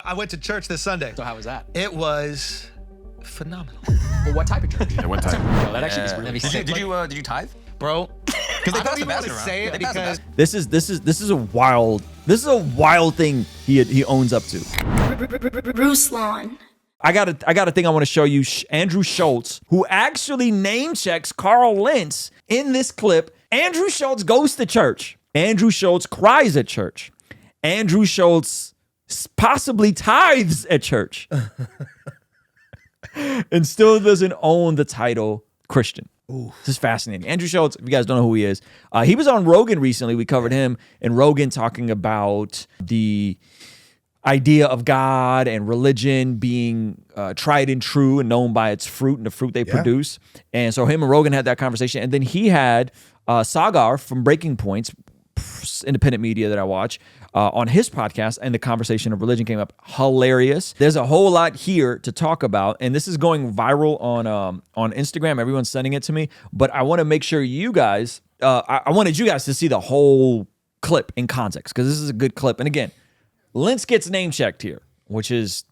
I went to church this Sunday. So how was that? It was phenomenal. Well, what type of church? Yeah, what type? No, that actually is really sick. Did you tithe? Bro, Because they I don't even want to say it because This is a wild thing he owns up to. Ruslan. I got a thing I want to show you. Andrew Schultz, who actually name checks Carl Lentz in this clip. Andrew Schultz goes to church. Andrew Schultz cries at church. Andrew Schultz possibly tithes at church. And still doesn't own the title Christian. Ooh. This is fascinating. Andrew Schultz, if you guys don't know who he is, he was on Rogan recently. We covered him, and Rogan talking about the idea of God and religion being tried and true and known by its fruit and the fruit they produce. And so him and Rogan had that conversation. And then he had Sagar from Breaking Points, independent media that I watch, on his podcast, and the conversation of religion came up. Hilarious. There's a whole lot here to talk about, and this is going viral on Instagram. Everyone's sending it to me, but I want to make sure you guys, I wanted you guys to see the whole clip in context, because this is a good clip. And again, Lentz gets name checked here, which is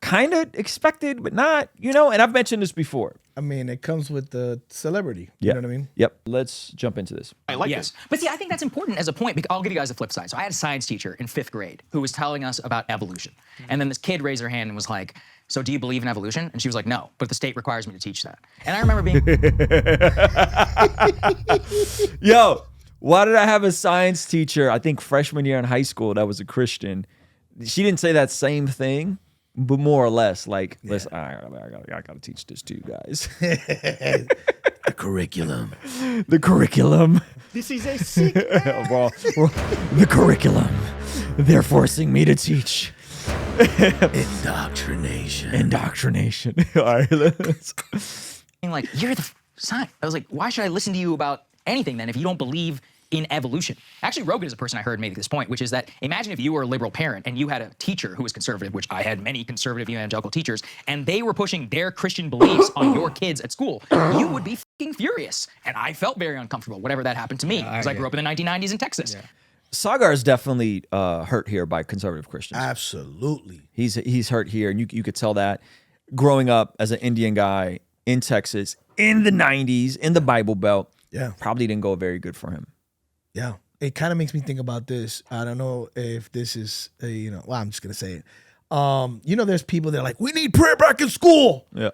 kind of expected, but not, and I've mentioned this before. I mean, it comes with the celebrity. You know what I mean? Yep. Let's jump into this. I like this. But see, I think that's important as a point, because I'll give you guys the flip side. So I had a science teacher in 5th grade who was telling us about evolution. And then this kid raised her hand and was like, so do you believe in evolution? And she was like, no, but the state requires me to teach that. And I remember being... Yo, why did I have a science teacher, I think freshman year in high school, that was a Christian? She didn't say that same thing, but more or less, like, listen, I gotta teach this to you guys. The curriculum. The curriculum. This is a sick The curriculum. They're forcing me to teach. Indoctrination. Indoctrination. All right, let's... like, you're the science. I was like, why should I listen to you about anything then if you don't believe in evolution? Actually, Rogan is a person I heard make this point, which is that imagine if you were a liberal parent and you had a teacher who was conservative, which I had many conservative evangelical teachers, and they were pushing their Christian beliefs on your kids at school. You would be fucking furious. And I felt very uncomfortable whenever that happened to me, because I grew up in the 1990s in Texas. Sagar is definitely hurt here by conservative Christians. Absolutely. He's hurt here, and you could tell that. Growing up as an Indian guy in Texas in the 90s, in the Bible Belt, probably didn't go very good for him. Yeah. It kind of makes me think about this. I don't know if this is, well, I'm just going to say it. There's people that are like, we need prayer back in school. Yeah.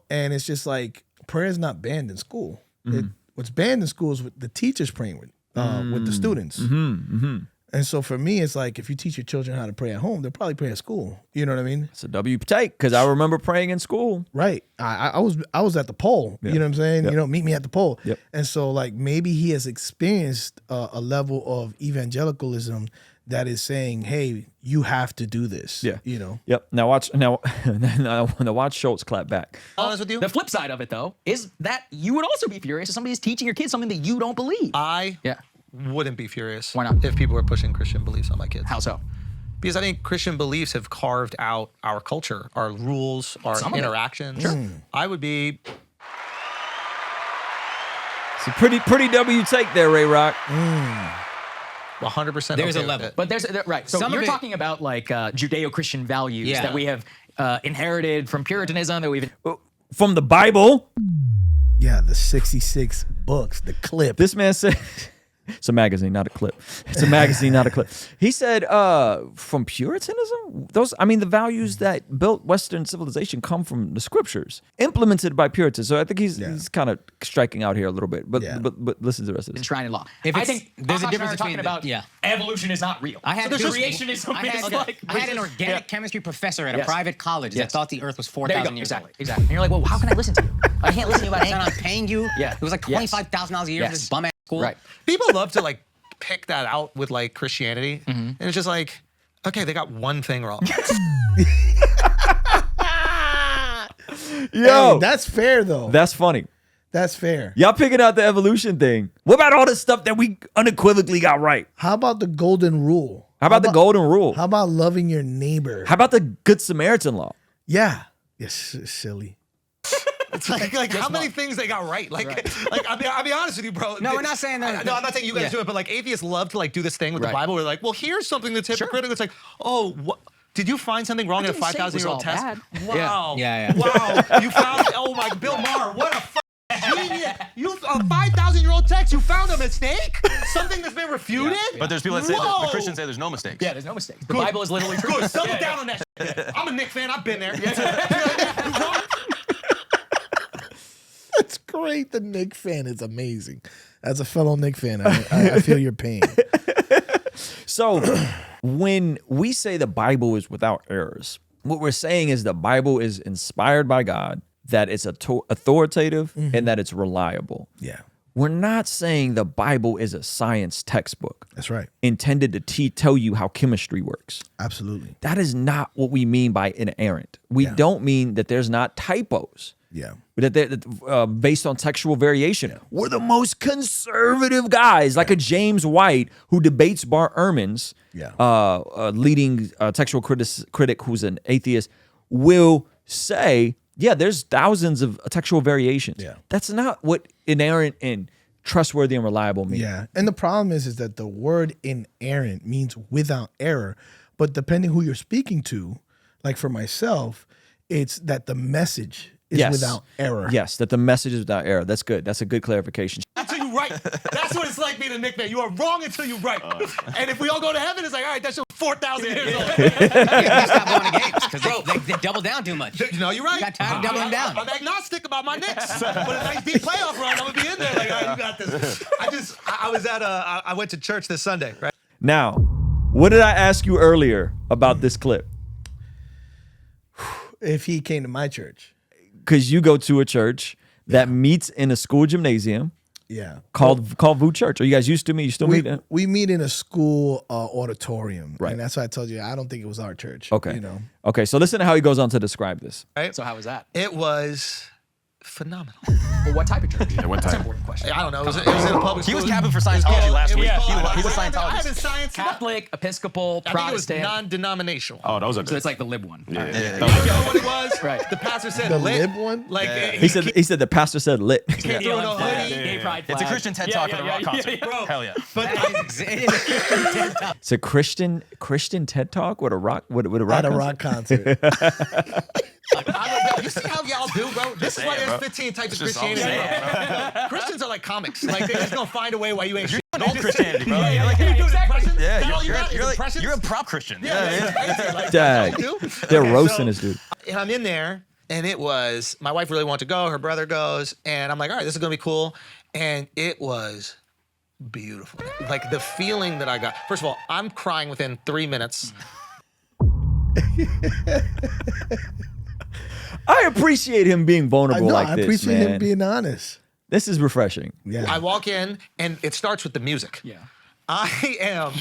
And it's just like, prayer is not banned in school. What's banned in school is with the teachers praying with the students. And so for me, it's like, if you teach your children how to pray at home, they'll probably pray at school. You know what I mean? It's a W take, because I remember praying in school. Right. I was at the pole. You know what I'm saying? Meet me at the pole. And so like maybe he has experienced a level of evangelicalism that is saying, hey, you have to do this. Yep. Now watch Schultz clap back. honest with you, The flip side of it, though, is that you would also be furious if somebody is teaching your kids something that you don't believe. I wouldn't be furious. Why not? If people were pushing Christian beliefs on my kids. How so? Because I think Christian beliefs have carved out our culture, our rules, our interactions. I would be... It's a pretty W take there, Ray Rock. 100%. There's a level. But right. So you're talking about like Judeo-Christian values that we have inherited from Puritanism, that we've... From the Bible. Yeah, the 66 books, the clip. This man said... It's a magazine, not a clip. It's a magazine, not a clip. He said, from Puritanism? The values that built Western civilization come from the scriptures, implemented by Puritans. So I think he's kind of striking out here a little bit. But listen to the rest of this. Enshrined in law. I think there's a difference between talking about evolution is not real. I had creationism. I had an organic chemistry professor at a private college that thought the Earth was 4,000 years old. Exactly. And you're like, well, how can I listen to you? I can't listen to you about anything. I'm paying you. Yeah. It was like $25,000 a year for this bum ass school. Right. People love to like pick that out with like Christianity. And it's just like, okay, they got one thing wrong. Yo, Hey, that's fair though. that's funny. That's fair. Y'all picking out the evolution thing. What about all the stuff that we unequivocally got right? How about the golden rule? How about the golden rule? How about loving your neighbor? How about the Good Samaritan law? Yeah. Yes, it's silly. It's like how many things they got right? I'll be honest with you, bro. No, we're not saying that. No, I'm not saying you guys do it, but like atheists love to like do this thing with the Bible. Where like, well, here's something that's hypocritical. It's like, oh, Did you find something wrong in a 5,000-year-old test? Wow. Yeah. Wow. You found, oh my, Bill Maher, what a genius. You, a 5,000-year-old text, you found a mistake? Something that's been refuted? But there's people that say, the Christians say there's no mistakes. Yeah, there's no mistakes. The Bible is literally true. Good, settle down on that shit. I'm a Knicks fan, I've been there. That's great. The Knick fan is amazing. As a fellow Knick fan, I feel your pain. So when we say the Bible is without errors, what we're saying is the Bible is inspired by God, that it's authoritative, and that it's reliable. Yeah. We're not saying the Bible is a science textbook. That's right. Intended to tell you how chemistry works. Absolutely. That is not what we mean by inerrant. We don't mean that there's not typos. Yeah. That they're based on textual variation. We're the most conservative guys, like a James White who debates Bart Ehrman's leading textual critic who's an atheist, will say, yeah, there's thousands of textual variations. Yeah. That's not what inerrant and trustworthy and reliable mean. Yeah. And the problem is that the word inerrant means without error. But depending who you're speaking to, like for myself, it's that the message is without error. Yes, that the message is without error. That's good. That's a good clarification. Until you right. That's what it's like being a Knicks fan. You are wrong until you right. And if we all go to heaven, it's like, all right, that's just 4,000 years old. You stop going to games because they double down too much. No, you're right. You got tired of doubling down. I'm agnostic about my Knicks. But a nice deep playoff run, I'm going to be in there. Like, all right, you got this. I went to church this Sunday, right? Now, what did I ask you earlier about this clip? If he came to my church. Because you go to a church that meets in a school gymnasium called VU Church. Are you guys used to meet? You still meet? We meet in a school auditorium. Right. And that's why I told you, I don't think it was our church. Okay. You know? Okay, so listen to how he goes on to describe this. Right? So how was that? It was phenomenal. Well, what type of church? Yeah, what That's an type? important question. I don't know. It was in a public He school. was capping for Scientology last week. He's a I had Scientologist. a science. Catholic, Episcopal, I think it was Protestant. non-denominational. Oh, those are So good. it's like the lib one. Yeah, All right. yeah, You know what it was? Right. The pastor said The lit. lib one? Like He said the pastor said lit. came through in a hoodie. Gay pride It's a flag. Christian TED Talk at a rock concert. Bro. Hell yeah. But It's a Christian TED Talk with a rock with a rock At a concert? rock concert. you see how y'all do, bro? This is why there's 15 types of Just all I'm Christianity. saying, bro. Christians are like comics. Like they're just gonna find a way why you ain't shit. You're old Christianity, bro. Yeah, like, Yeah, you do exactly. impressions? Yeah, Is that all you got? Is you're impressions? a prop Christian. Yeah, it's crazy. Like, Dag. that's all you do? They're Okay, roasting so- this dude. And I'm in there, and it was, my wife really wanted to go, her brother goes, and I'm like, all right, this is gonna be cool. And it was beautiful. Like the feeling that I got. First of all, I'm crying within 3 minutes. I appreciate him being vulnerable No, like I this, appreciate man. him being honest. This is refreshing. Yeah. I walk in, and it starts with the music. Yeah. I am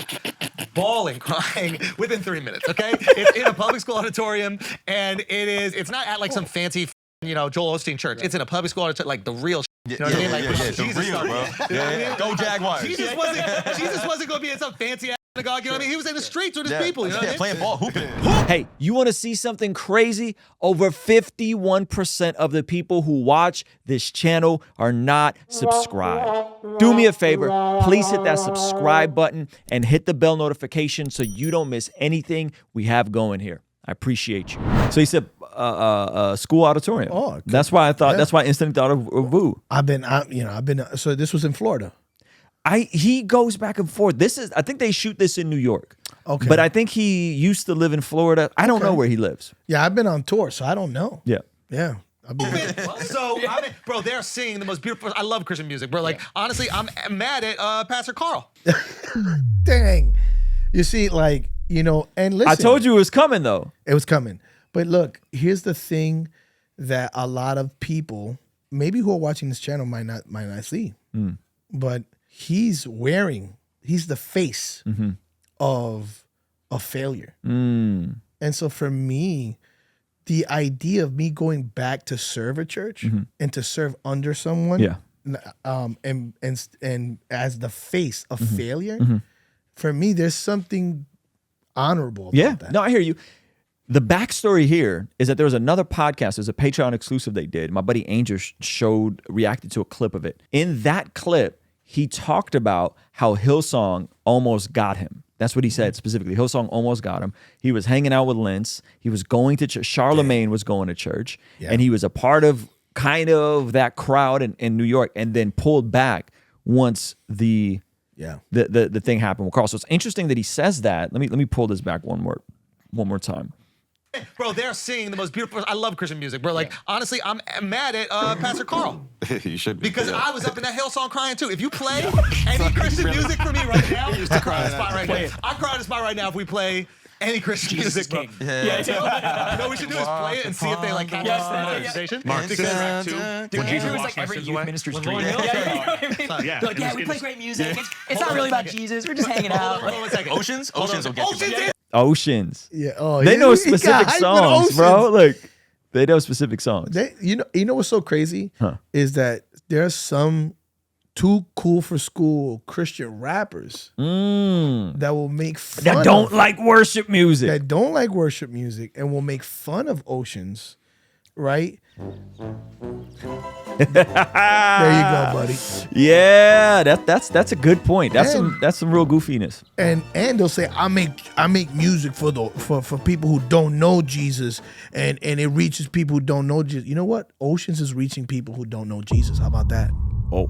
bawling, crying within 3 minutes, okay? It's in a public school auditorium, and it's not at like some fancy, Joel Osteen church. It's in a public school auditorium, like the real you know what I mean? Like, The Jesus real, stuff. bro. You know what I mean? Go Jaguars. Jesus wasn't going to be in some fancy synagogue, you know what I mean? He was in the streets with his people, you know what I mean? Playing ball, hooping. Hey, you want to see something crazy? Over 51% of the people who watch this channel are not subscribed. Do me a favor, please hit that subscribe button and hit the bell notification so you don't miss anything we have going here. I appreciate you. So he said school auditorium. Oh, okay. That's why I thought. That's why I instantly thought of VU. I've been. So this was in Florida. He goes back and forth. I think they shoot this in New York. Okay. But I think he used to live in Florida. I don't know where he lives. Yeah, I've been on tour, so I don't know. Yeah. Yeah. I've been. So, bro, they're singing the most beautiful. I love Christian music, bro. Like, honestly, I'm mad at Pastor Carl. Dang. You see, like, and listen. I told you it was coming though. It was coming. But look, here's the thing that a lot of people, maybe who are watching this channel, might not see. But he's the face of a failure. And so for me, the idea of me going back to serve a church and to serve under someone, and as the face of failure, for me, there's something honorable about that. No, I hear you. The backstory here is that there was another podcast. There's a Patreon exclusive they did. My buddy Angel reacted to a clip of it. In that clip, he talked about how Hillsong almost got him. That's what he said specifically. Hillsong almost got him. He was hanging out with Lentz. He was going to church. Charlemagne was going to church. Yeah. And he was a part of kind of that crowd in New York, and then pulled back once the thing happened with Carl. So it's interesting that he says that. Let me pull this back one more time. Bro, they're singing the most beautiful. I love Christian music, bro. Like, honestly, I'm mad at Pastor Carl. You should be. Because I was up in that Hillsong crying too. If you play any Christian music for me right now, I cry on the spot right now. I cry on the spot right now if we play any Christian music, bro. Yeah. You know what we should do is play it and see if they like catch us in the conversation. Mark Because- track 2. Dude, When Jesus it was washed like my every sins youth away. minister's With dream. Lauren Hill? Yeah, you know what I mean? Yeah. They're like, yeah, we play great music. It's not really about Jesus. We're just hanging out. Hold on 1 second. Oceans will get you. Oceans. Oceans. Yeah. Oh, They yeah, know he got specific hyped with songs, bro. Oceans. Like, they know specific songs. You know what's so crazy is that there's some too cool for school Christian rappers that will make fun That don't of, like worship music. that don't like worship music and will make fun of Oceans, right? There you go, buddy. Yeah, that's a good point. That's some real goofiness. And they'll say I make music for people who don't know Jesus, and it reaches people who don't know Jesus. You know what? Oceans is reaching people who don't know Jesus. How about that? Oh,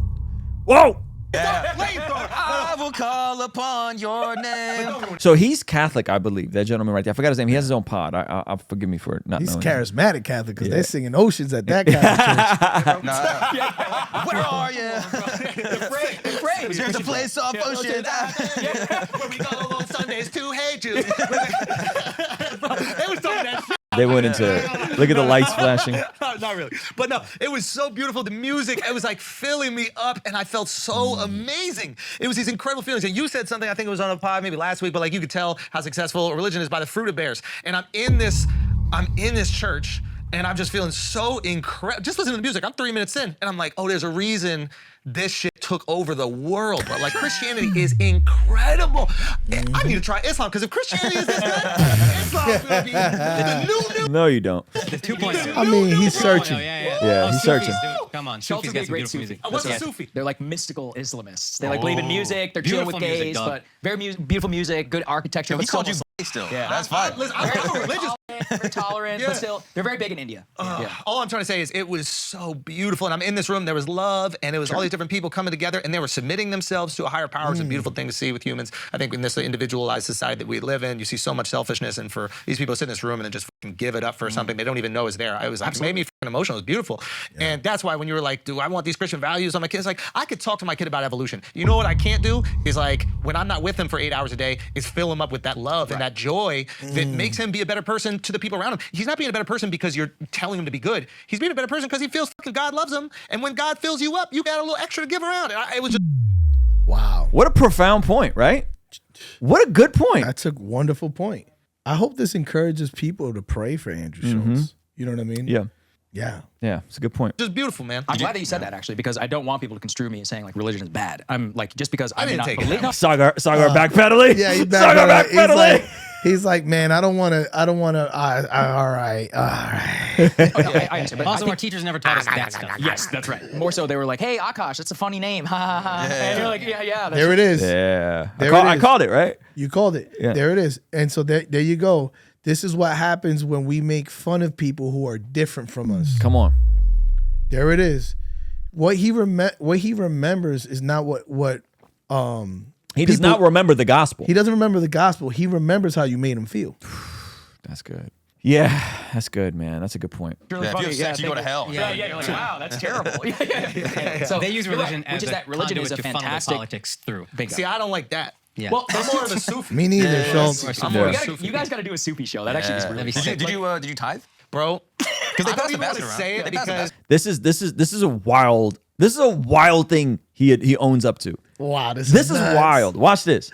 whoa! I will call upon your name. So he's Catholic, I believe. That gentleman right there. I forgot his name. He has his own pod. I'll forgive me for not He's knowing. charismatic Catholic because they're singing Oceans at that Catholic church. Where are you? There's a place off Ocean. Where we go on Sundays to Hey Jude. Bro, they was talking that shit. They went into look at the lights flashing. Not really. But no, it was so beautiful. The music, it was like filling me up, and I felt so amazing. It was these incredible feelings. And you said something, I think it was on a pod maybe last week, but like you could tell how successful religion is by the fruit it bears. And I'm in this church, and I'm just feeling so incredible. Just listening to the music, I'm 3 minutes in, and I'm like, oh, there's a reason this shit took over the world, bro. Like, Christianity is incredible. I need to try Islam, because if Christianity is this good, Islam's gonna be the new. No, you don't. The 2.0. I mean, he's searching. Yeah, he's searching. Come on, Schultz Sufi's would be got a some great beautiful Sufi. music. What's a Yeah. Sufi? They're like mystical Islamists. They like believe in music. They're chilling with Beautiful music, gays, dog. but very beautiful music, good architecture. He but called you still gay still. Yeah. That's fine. Listen, I'm a religious. very tolerant, Yeah. but still, they're very big in India. Yeah. All I'm trying to say is it was so beautiful. And I'm in this room, there was love, and it was all these different people coming together, and they were submitting themselves to a higher power. It's a beautiful thing to see with humans. I think in this individualized society that we live in, you see so much selfishness, and for these people to sit in this room and then just fucking give it up for something they don't even know is there. I was like, it made me fucking emotional. It was beautiful. And that's why when you were like, do I want these Christian values on my kids? Like, I could talk to my kid about evolution. You know what I can't do is like, when I'm not with him for 8 hours a day, is fill him up with that love and that joy that makes him be a better person to the people around him. He's not being a better person because you're telling him to be good. He's being a better person because he feels fucking God loves him. And when God fills you up, you got a little extra to give around. And it was just Wow. What a profound point, right? What a good point. That's a wonderful point. I hope this encourages people to pray for Andrew Schultz. You know what I mean? Yeah. Yeah. Yeah, it's a good point. just beautiful, man. I'm glad that you said that actually, because I don't want people to construe me as saying like religion is bad. I'm like, just because I may didn't not take it believe. that No, Sagar backpedaling. Yeah, he's Sagar backpedaling. he's like, man, I don't want to, all right. I understand, but I Also, think- our teachers never taught us that stuff. Yes, that's right. More so, they were like, "Hey, Akash, that's a funny name." Ha ha ha. And you're like, "Yeah." That's There it is. Yeah. There it I is. called it, right? You called it. Yeah. There it is. And so there you go. This is what happens when we make fun of people who are different from us. Come on. There it is. What he remembers is not what He does not remember the gospel. he doesn't remember the gospel. He remembers how you made him feel. That's good. Yeah, that's good, man. That's a good point. really Yeah, if you have sex, you go to hell. Yeah, you're like, wow, that's terrible. So They use you're right, religion as which is a that religion is conduit a to funnel fantastic. politics through. Bingo. See, I don't like that. Yeah. Well, I'm more of a Sufi. Me neither, Schultz. I'm more of a Yeah. Sufi. you guys got to do a Sufi show. That actually is really fun. Did you tithe? Bro. Because they I pass don't the even want basket to around. say it They pass the because basket. This is a wild thing he owns up to. Wow, this This is nuts. wild. Watch this.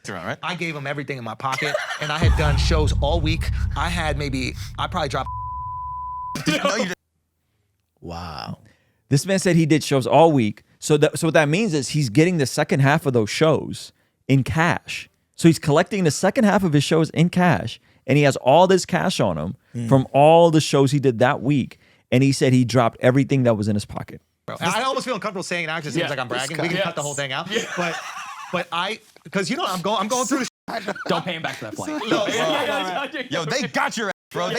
Around, right? I gave him everything in my pocket, and I had done shows all week. I probably dropped. Wow. This man said he did shows all week. So what that means is he's getting the second half of those shows in cash. So he's collecting the second half of his shows in cash, and he has all this cash on him from all the shows he did that week. And he said he dropped everything that was in his pocket. Bro. I almost feel uncomfortable saying it now because it seems like I'm bragging. We can cut the whole thing out, but because I'm going through the Don't pay him back for that flight. Yo, they got your ass, bro.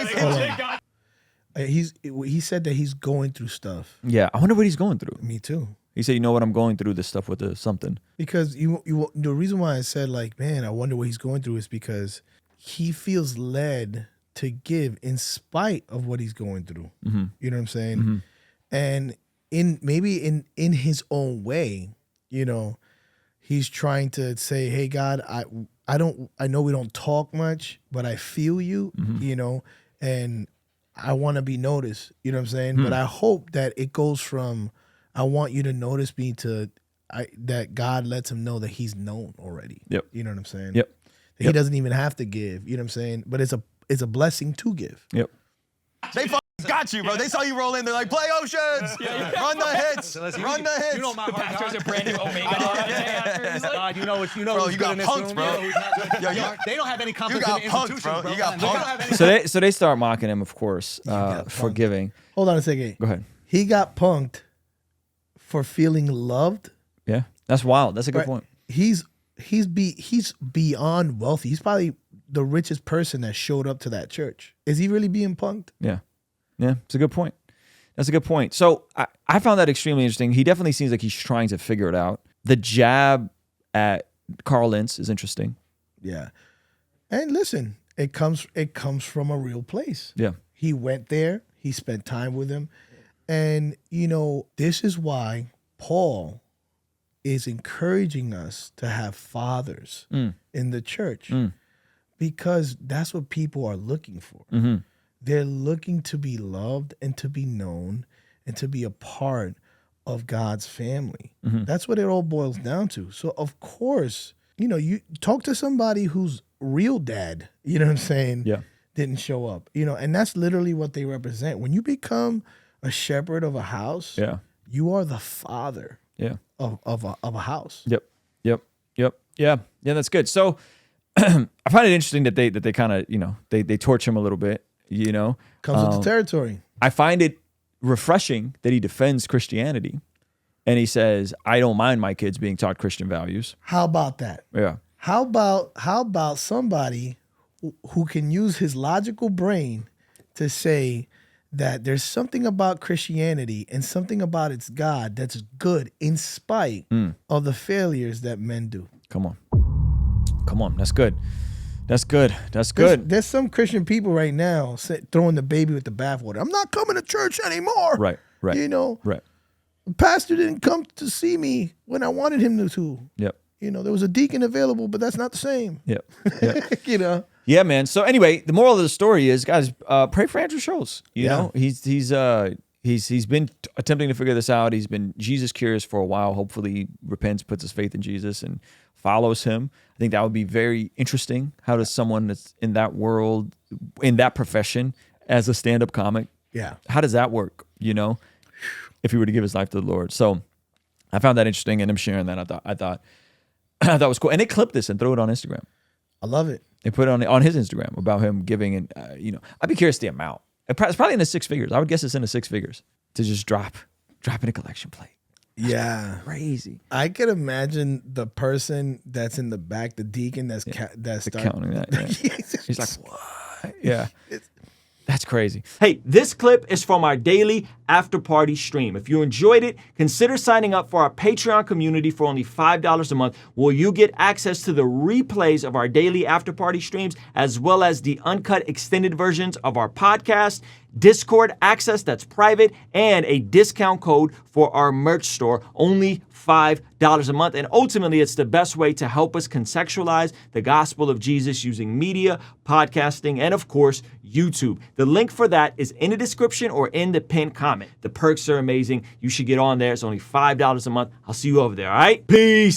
He said that he's going through stuff. Yeah, I wonder what he's going through. Me too. He said, you know what, I'm going through this stuff with the something. Because the reason why I said like, man, I wonder what he's going through is because he feels led to give in spite of what he's going through. Mm-hmm. You know what I'm saying? Mm-hmm. And in his own way, you know, he's trying to say, hey God, I know we don't talk much, but I feel you, you know, and I want to be noticed. You know what I'm saying? But I hope that it goes from I want you to notice me to that God lets him know that he's known already. Yep. You know what I'm saying? Yep. That he doesn't even have to give. You know what I'm saying? But it's a blessing to give. Yep. They fucking got you, bro. They saw you roll in. They're like, play Oceans. Run the hits. Run the hits. You know my The heart. pastor's a brand new Omega. God, you know Bro, who's you good got in this punked, room. bro. You know who's not good. Yo, They don't have any confidence got in the punked, institutions, bro. You got They don't punked. have any So they start mocking him, of course, for giving. Hold on a second. Go ahead. He got punked for feeling loved. Yeah, that's wild. That's a good Right. point. He's beyond wealthy. He's probably the richest person that showed up to that church. Is he really being punked? Yeah. Yeah, it's a good point. That's a good point. So I found that extremely interesting. He definitely seems like he's trying to figure it out. The jab at Carl Lentz is interesting. Yeah. And listen, it comes from a real place. Yeah. He went there, he spent time with him. And you know, this is why Paul is encouraging us to have fathers in the church. Because that's what people are looking for. Mm-hmm. They're looking to be loved and to be known and to be a part of God's family. That's what it all boils down to. So of course, you know, you talk to somebody whose real dad, you know what I'm saying, Yeah. didn't show up. You know, and that's literally what they represent. When you become a shepherd of a house, Yeah. you are the father Yeah. of a house. Yep. Yeah, that's good. So I find it interesting that they kind of, you know, they torch him a little bit, you know. Comes with the territory. I find it refreshing that he defends Christianity and he says, I don't mind my kids being taught Christian values. How about that? Yeah. How about somebody who can use his logical brain to say that there's something about Christianity and something about its God that's good in spite of the failures that men do. Come on. That's good. That's good. There's some Christian people right now throwing the baby with the bathwater. I'm not coming to church anymore. Right. You know, Right. the pastor didn't come to see me when I wanted him to. Yep. You know, there was a deacon available, but that's not the same. Yep. You know. Yeah, man. So anyway, the moral of the story is, guys, pray for Andrew Schultz. You know, he's been attempting to figure this out. He's been Jesus curious for a while. Hopefully, he repents, puts his faith in Jesus, and follows him. I think that would be very interesting. How does someone that's in that world, in that profession, as a stand-up comic, how does that work? You know, if he were to give his life to the Lord. So I found that interesting, and I'm sharing that. I thought it was cool, and they clipped this and threw it on Instagram. I love it. They put it on his Instagram about him giving, and you know, I'd be curious the amount. It's probably in the six figures. I would guess it's in the six figures to just drop in a collection plate. Yeah, crazy. I could imagine the person that's in the back, the deacon that's counting that. Yeah. He's like, what? Yeah. That's crazy. Hey, this clip is from our daily after party stream. If you enjoyed it, consider signing up for our Patreon community for only $5 a month, where you get access to the replays of our daily after party streams, as well as the uncut extended versions of our podcast, Discord access that's private, and a discount code for our merch store, only $5 a month. And ultimately, it's the best way to help us contextualize the gospel of Jesus using media, podcasting, and of course, YouTube. The link for that is in the description or in the pinned comment. The perks are amazing. You should get on there. It's only $5 a month. I'll see you over there, all right? Peace.